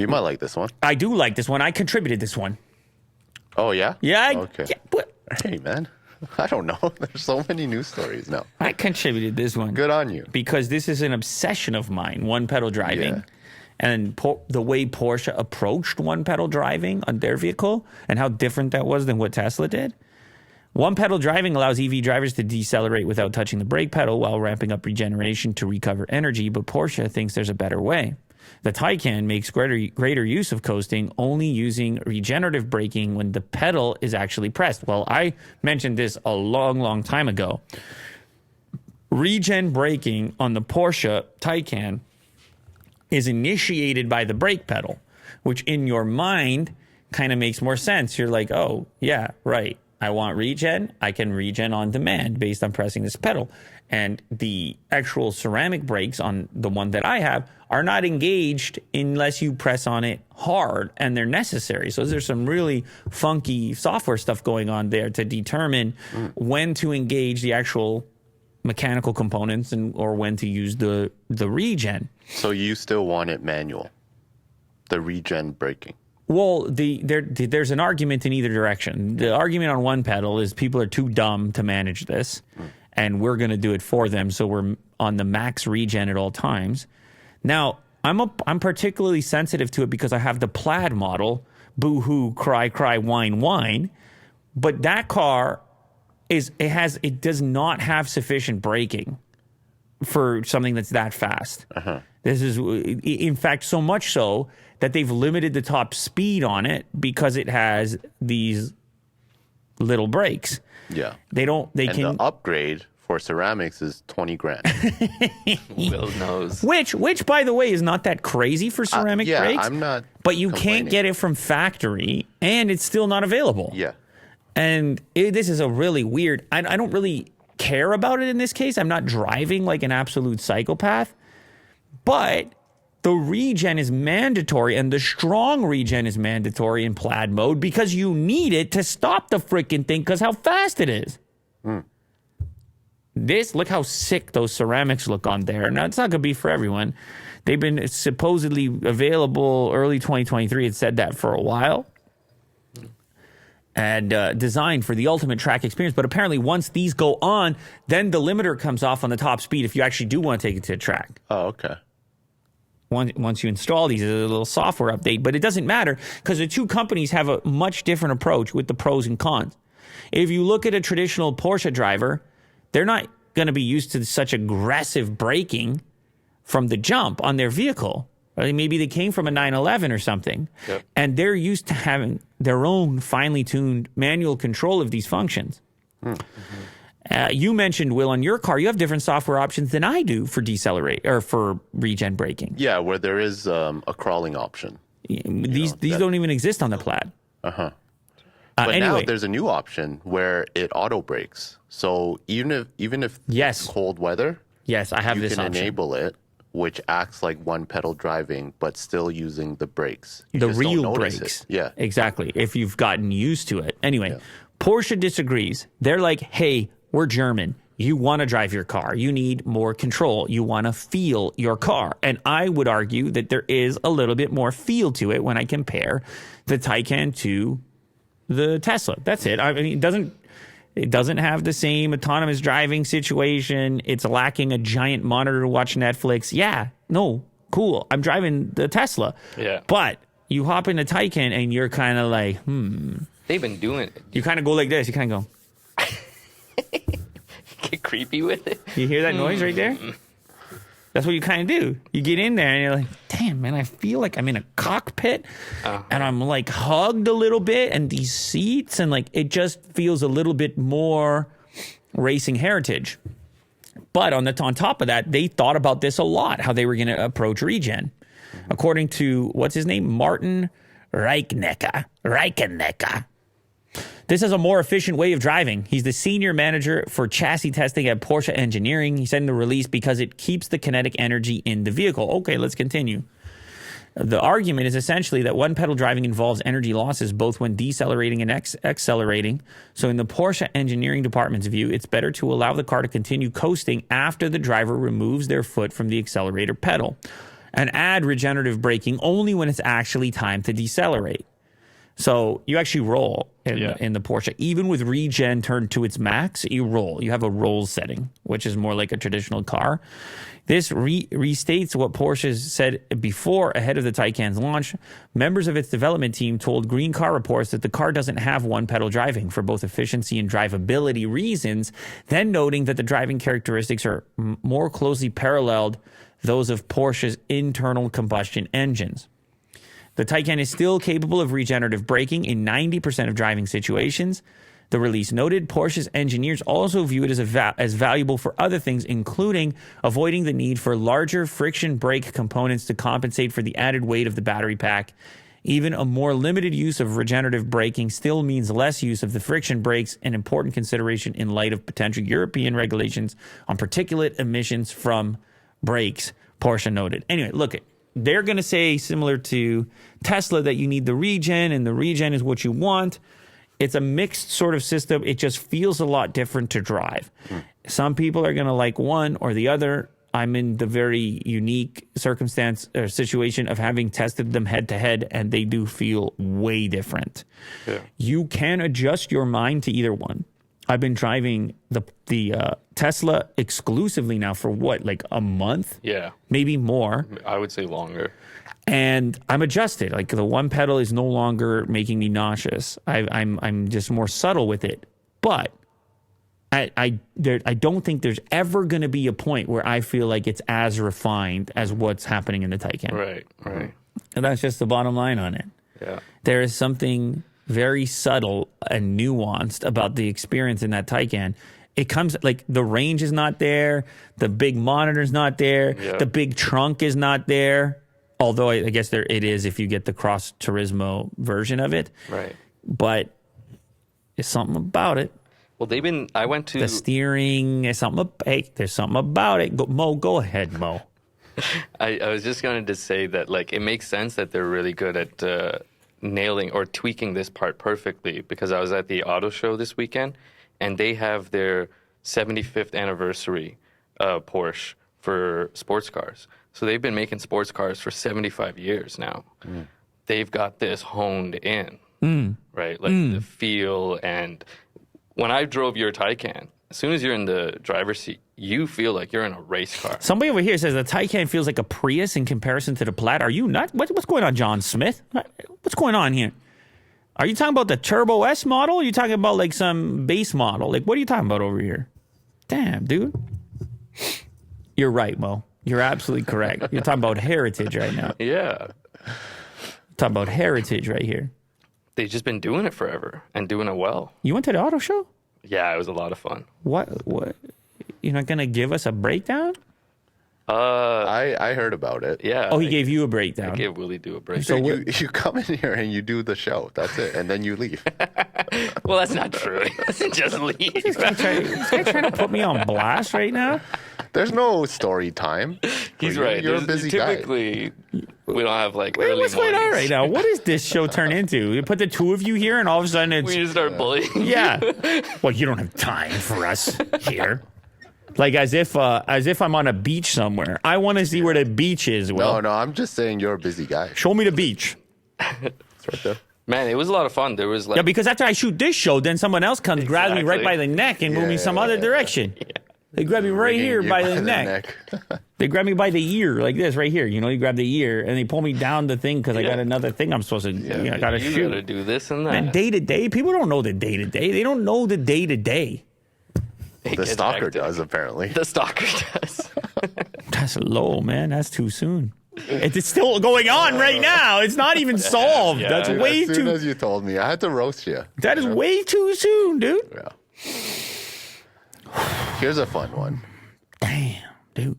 You might like this one. I do like this one. I contributed this one. Oh, yeah? Yeah. Okay. Yeah, hey, man. I don't know. There's so many news stories now. I contributed this one. Good on you. Because this is an obsession of mine, one-pedal driving. Yeah. And the way Porsche approached one-pedal driving on their vehicle and how different that was than what Tesla did. One-pedal driving allows EV drivers to decelerate without touching the brake pedal while ramping up regeneration to recover energy, but Porsche thinks there's a better way. The Taycan makes greater use of coasting, only using regenerative braking when the pedal is actually pressed. Well, I mentioned this a long, long time ago. Regen braking on the Porsche Taycan is initiated by the brake pedal, which in your mind kind of makes more sense. You're like, oh, yeah, right. I want regen. I can regen on demand based on pressing this pedal. And the actual ceramic brakes on the one that I have are not engaged unless you press on it hard, and they're necessary. So there's some really funky software stuff going on there to determine when to engage the actual mechanical components or when to use the regen. So you still want it manual, the regen braking? Well, there's an argument in either direction. The argument on one pedal is people are too dumb to manage this, and we're going to do it for them, so we're on the max regen at all times. Now, I'm particularly sensitive to it because I have the Plaid model, boo-hoo, cry, cry, whine, whine, but that car it does not have sufficient braking for something that's that fast. This is, in fact, so much so that they've limited the top speed on it because it has these little brakes. Yeah. The upgrade for ceramics is 20 grand. Will knows. Which, by the way, is not that crazy for ceramic brakes. I'm not. But you can't get it from factory, and it's still not available. Yeah. And this is a really weird. I don't really care about it in this case. I'm not driving like an absolute psychopath, but the regen is mandatory, and the strong regen is mandatory in Plaid mode because you need it to stop the freaking thing because how fast it is. Look how sick those ceramics look on there. Now, it's not going to be for everyone. They've been supposedly available early 2023. It said that for a while. And designed for the ultimate track experience. But apparently once these go on, then the limiter comes off on the top speed if you actually do want to take it to the track. Oh, okay. Once you install these, it's a little software update. But it doesn't matter because the two companies have a much different approach with the pros and cons. If you look at a traditional Porsche driver, they're not going to be used to such aggressive braking from the jump on their vehicle. Maybe they came from a 911 or something, and they're used to having their own finely tuned manual control of these functions. You mentioned, Will, on your car, you have different software options than I do for decelerate or for regen braking. Yeah, where there is a crawling option. These don't even exist on the Plaid. But anyway, now there's a new option where it auto brakes. So even if yes, cold weather, yes, I have this option. You can enable it, which acts like one pedal driving, but still using the brakes. The real brakes. Yeah. Exactly. If you've gotten used to it. Anyway, Porsche disagrees. They're like, hey, we're German. You want to drive your car. You need more control. You want to feel your car. And I would argue that there is a little bit more feel to it when I compare the Taycan to the Tesla. That's it. I mean, it doesn't have the same autonomous driving situation. It's lacking a giant monitor to watch Netflix. Yeah, no, cool. I'm driving the Tesla. Yeah. But you hop in a Taycan and you're kind of like, They've been doing it. You kind of go like this. You kind of go. Get creepy with it. You hear that noise right there? That's what you kind of do. You get in there and you're like, damn, man, I feel like I'm in a cockpit and I'm like hugged a little bit and these seats and like it just feels a little bit more racing heritage. But on top of that, they thought about this a lot, how they were going to approach regen. According to, what's his name? Martin Reichennecker. This is a more efficient way of driving. He's the senior manager for chassis testing at Porsche Engineering. He said in the release because it keeps the kinetic energy in the vehicle. Okay, let's continue. The argument is essentially that one pedal driving involves energy losses both when decelerating and accelerating. So in the Porsche engineering department's view, it's better to allow the car to continue coasting after the driver removes their foot from the accelerator pedal. and add regenerative braking only when it's actually time to decelerate. So you actually roll in the Porsche. Even with regen turned to its max, you roll. You have a roll setting, which is more like a traditional car. This restates what Porsche said before ahead of the Taycan's launch. Members of its development team told Green Car Reports that the car doesn't have one-pedal driving for both efficiency and drivability reasons, then noting that the driving characteristics are more closely paralleled those of Porsche's internal combustion engines. The Taycan is still capable of regenerative braking in 90% of driving situations. The release noted Porsche's engineers also view it as valuable for other things, including avoiding the need for larger friction brake components to compensate for the added weight of the battery pack. Even a more limited use of regenerative braking still means less use of the friction brakes, an important consideration in light of potential European regulations on particulate emissions from brakes, Porsche noted. Anyway, look, they're going to say, similar to Tesla, that you need the regen, and the regen is what you want. It's a mixed sort of system. It just feels a lot different to drive. Some people are going to like one or the other. I'm in the very unique circumstance or situation of having tested them head to head, and they do feel way different. Yeah. You can adjust your mind to either one. I've been driving the Tesla exclusively now for what, like a month? Yeah. Maybe more. I would say longer. And I'm adjusted. Like the one pedal is no longer making me nauseous. I'm just more subtle with it. But I don't think there's ever going to be a point where I feel like it's as refined as what's happening in the Taycan. Right. And that's just the bottom line on it. Yeah. There is something very subtle and nuanced about the experience in that Taycan. It comes like the range is not there, the big monitor's not there, the big trunk is not there. Although I guess there it is if you get the Cross Turismo version of it. Right. But it's something about it. Well, I went to the steering. There's something about it. Go ahead, Mo. I was just going to say that like it makes sense that they're really good at nailing or tweaking this part perfectly, because I was at the auto show this weekend and they have their 75th anniversary Porsche for sports cars. So they've been making sports cars for 75 years now. They've got this honed in, right? Like the feel. And when I drove your Taycan, as soon as you're in the driver's seat, you feel like you're in a race car. Somebody over here says the Taycan feels like a Prius in comparison to the Plaid. Are you nuts? What's going on, John Smith? What's going on here? Are you talking about the Turbo S model? Or are you talking about like some base model? Like, what are you talking about over here? Damn, dude. You're right, Mo. You're absolutely correct. You're talking about heritage right now. Yeah. Talking about heritage right here. They've just been doing it forever and doing it well. You went to the auto show? Yeah, it was a lot of fun. What? You're not going to give us a breakdown? I heard about it. Yeah. Oh, he gave you a breakdown. I gave Willie do a breakdown. So you come in here and you do the show. That's it. And then you leave. Well, that's not true. He doesn't just leave. This guy trying to put me on blast right now? There's no story time. He's you. right. You're a busy guy. Typically, we don't have like early what's mornings. going on right now? What does this show turn into? You put the two of you here and all of a sudden it's... We just start bullying. Yeah. Well, you don't have time for us here. Like as if I'm on a beach somewhere. I want to see where the beach is, Will. No, I'm just saying you're a busy guy. Show me the beach. It's right there. Man, it was a lot of fun. There was like... Yeah, because after I shoot this show, then someone else comes, grabs me right by the neck and move me some other direction. Yeah. They grab me right here by the neck. They grab me by the ear like this right here. You know, you grab the ear and they pull me down the thing because I got another thing I'm supposed to, I got to shoot. You got to do this and that. And day to day, people don't know the day to day. They don't know the day to day. The stalker does, apparently. The stalker does. That's low, man. That's too soon. It's still going on right now. It's not even solved. That's way too... As soon as you told me, I had to roast you. That is way too soon, dude. Yeah. Here's a fun one. Damn, dude.